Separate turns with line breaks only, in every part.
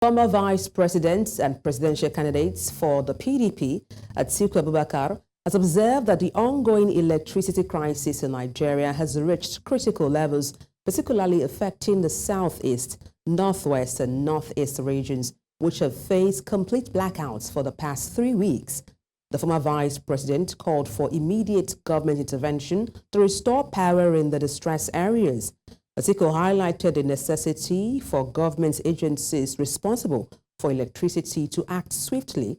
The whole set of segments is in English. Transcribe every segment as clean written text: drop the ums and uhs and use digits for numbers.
Former Vice President and presidential candidates for the PDP, Atiku Abubakar, has observed that the ongoing electricity crisis in Nigeria has reached critical levels, particularly affecting the southeast, northwest, and northeast regions, which have faced complete blackouts for the past 3 weeks. The former vice president called for immediate government intervention to restore power in the distressed areas. Atiku highlighted the necessity for government agencies responsible for electricity to act swiftly,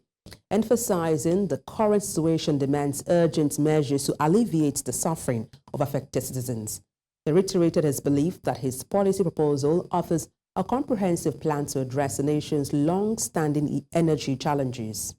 emphasizing the current situation demands urgent measures to alleviate the suffering of affected citizens. He reiterated his belief that his policy proposal offers a comprehensive plan to address the nation's long-standing energy challenges.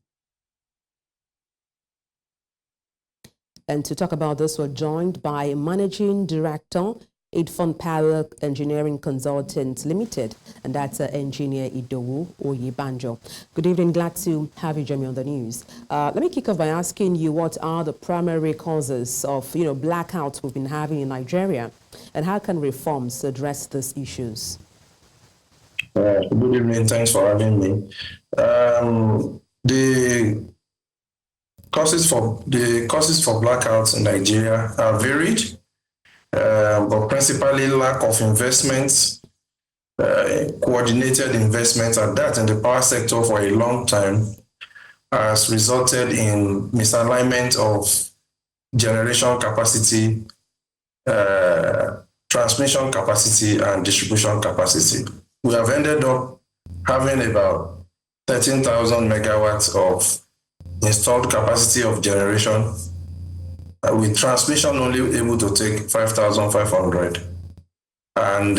And to talk about this, we're joined by Managing Director, Idfon Power Engineering Consultants Limited, and that's Engineer Idowu Oyebanjo. Good evening, glad to have you join me on the news. Let me kick off by asking you what are the primary causes of blackouts we've been having in Nigeria, and how can reforms address these issues?
Good evening, thanks for having me. The causes for blackouts in Nigeria are varied. But principally lack of investments, coordinated investments at that in the power sector for a long time has resulted in misalignment of generation capacity, transmission capacity, and distribution capacity. We have ended up having about 13,000 megawatts of installed capacity of generation, with transmission only able to take 5,500, and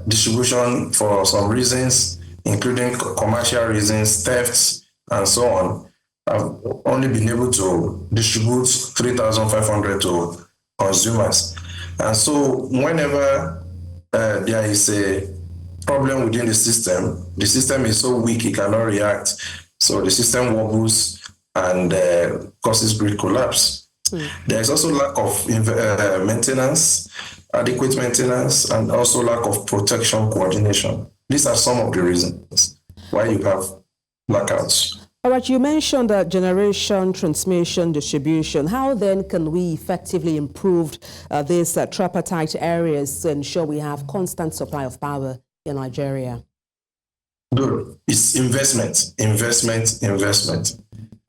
distribution for some reasons, including commercial reasons, thefts, and so on, have only been able to distribute 3,500 to consumers. And so whenever there is a problem within the system is so weak it cannot react. So the system wobbles and causes grid collapse. There is also lack of maintenance, adequate maintenance, and also lack of protection coordination. These are some of the reasons why you have blackouts.
All right, you mentioned generation, transmission, distribution. How then can we effectively improve these tripartite areas to ensure we have constant supply of power in Nigeria?
Good. It's investment.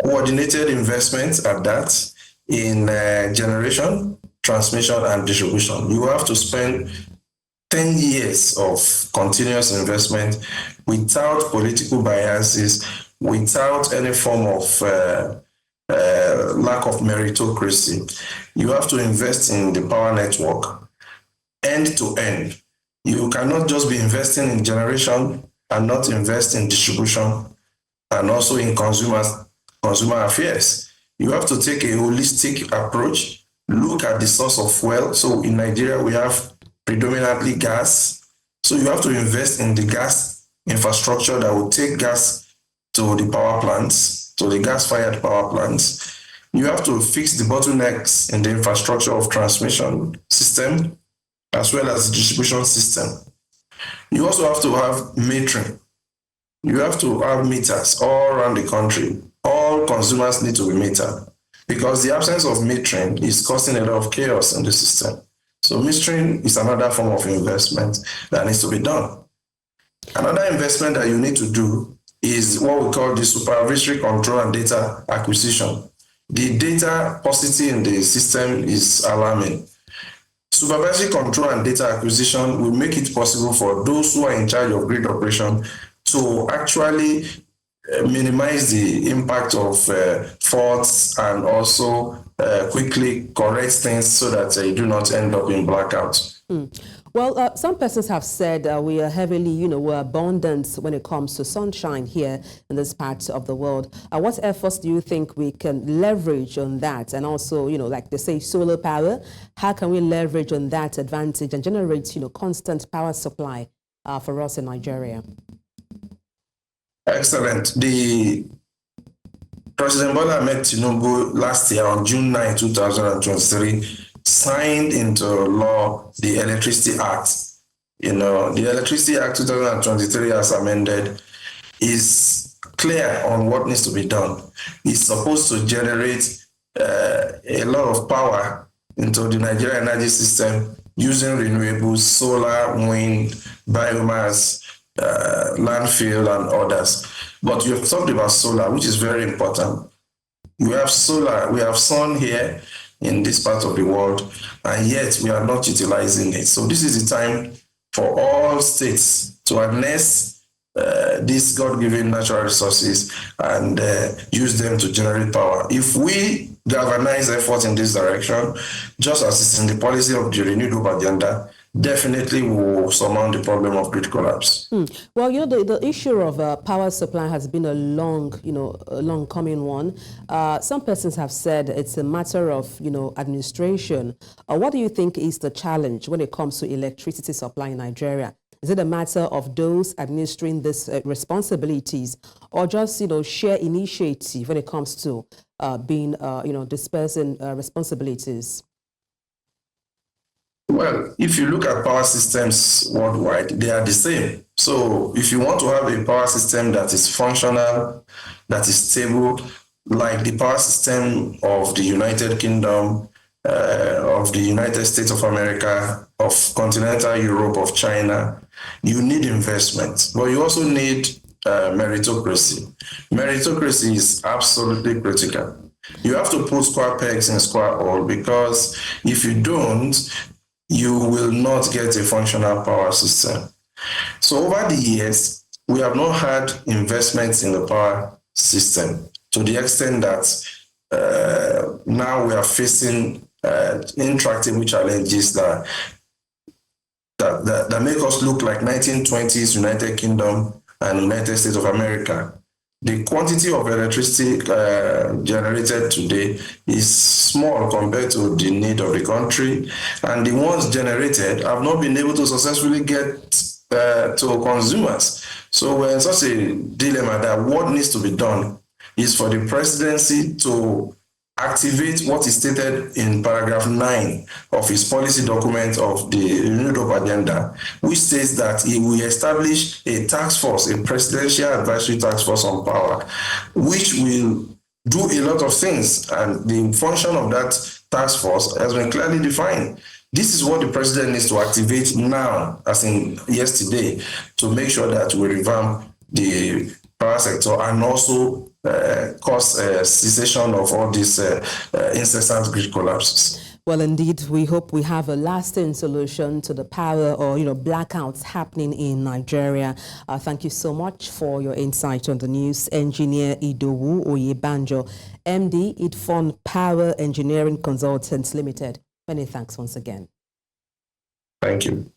Coordinated investment at that, in generation, transmission, and distribution. You have to spend 10 years of continuous investment without political biases, without any form of lack of meritocracy. You have to invest in the power network end to end. You cannot just be investing in generation and not invest in distribution and also in consumer affairs. You have to take a holistic approach, look at the source of fuel. So in Nigeria, we have predominantly gas. So you have to invest in the gas infrastructure that will take gas to the power plants, to the gas-fired power plants. You have to fix the bottlenecks in the infrastructure of transmission system, as well as the distribution system. You also have to have metering. You have to have meters all around the country. All consumers need to be metered, because the absence of metering is causing a lot of chaos in the system. So metering is another form of investment that needs to be done. Another investment that you need to do is what we call the supervisory control and data acquisition. The data paucity in the system is alarming. Supervisory control and data acquisition will make it possible for those who are in charge of grid operation to actually minimize the impact of faults and also quickly correct things so that you do not end up in blackouts.
Well, some persons have said we are heavily, we're abundant when it comes to sunshine here in this part of the world. What efforts do you think we can leverage on that? And also, like they say, solar power, how can we leverage on that advantage and generate, constant power supply for us in Nigeria?
Excellent. The President Bola Ahmed Tinubu last year on June 9, 2023, signed into law the Electricity Act. The Electricity Act 2023 as amended is clear on what needs to be done. It's supposed to generate a lot of power into the Nigerian energy system using renewables, solar, wind, biomass, landfill, and others. But you have talked about solar, which is very important. We have solar, we have sun here in this part of the world, and yet we are not utilizing it. So this is the time for all states to harness these God-given natural resources and use them to generate power. If we galvanize efforts in this direction, just as it's in the policy of the renewable agenda, definitely we will surmount the problem of grid collapse.
Well, the issue of power supply has been a long coming one. Some persons have said it's a matter of, administration. What do you think is the challenge when it comes to electricity supply in Nigeria? Is it a matter of those administering these responsibilities, or just, sheer initiative when it comes to dispersing responsibilities?
Well, if you look at power systems worldwide, they are the same. So if you want to have a power system that is functional, that is stable, like the power system of the United Kingdom, of the United States of America, of continental Europe, of China, you need investment, but you also need meritocracy. Meritocracy is absolutely critical. You have to put square pegs in square hole, because if you don't, you will not get a functional power system. So over the years, we have not had investments in the power system to the extent that now we are facing intractable challenges that make us look like 1920s United Kingdom and United States of America. The quantity of electricity generated today is small compared to the need of the country, and the ones generated have not been able to successfully get to consumers. So we're in such a dilemma that what needs to be done is for the presidency to activate what is stated in paragraph 9 of his policy document of the renewable agenda, which states that he will establish a task force, a presidential advisory task force on power, which will do a lot of things, and the function of that task force has been clearly defined. This is what the president needs to activate now, as in yesterday, to make sure that we revamp the power sector and also cause cessation of all these incessant grid collapses.
Well, indeed, we hope we have a lasting solution to the power or, blackouts happening in Nigeria. Thank you so much for your insight on the news. Engineer Idowu Oyebanjo, MD, Idfon Power Engineering Consultants Limited. Many thanks once again.
Thank you.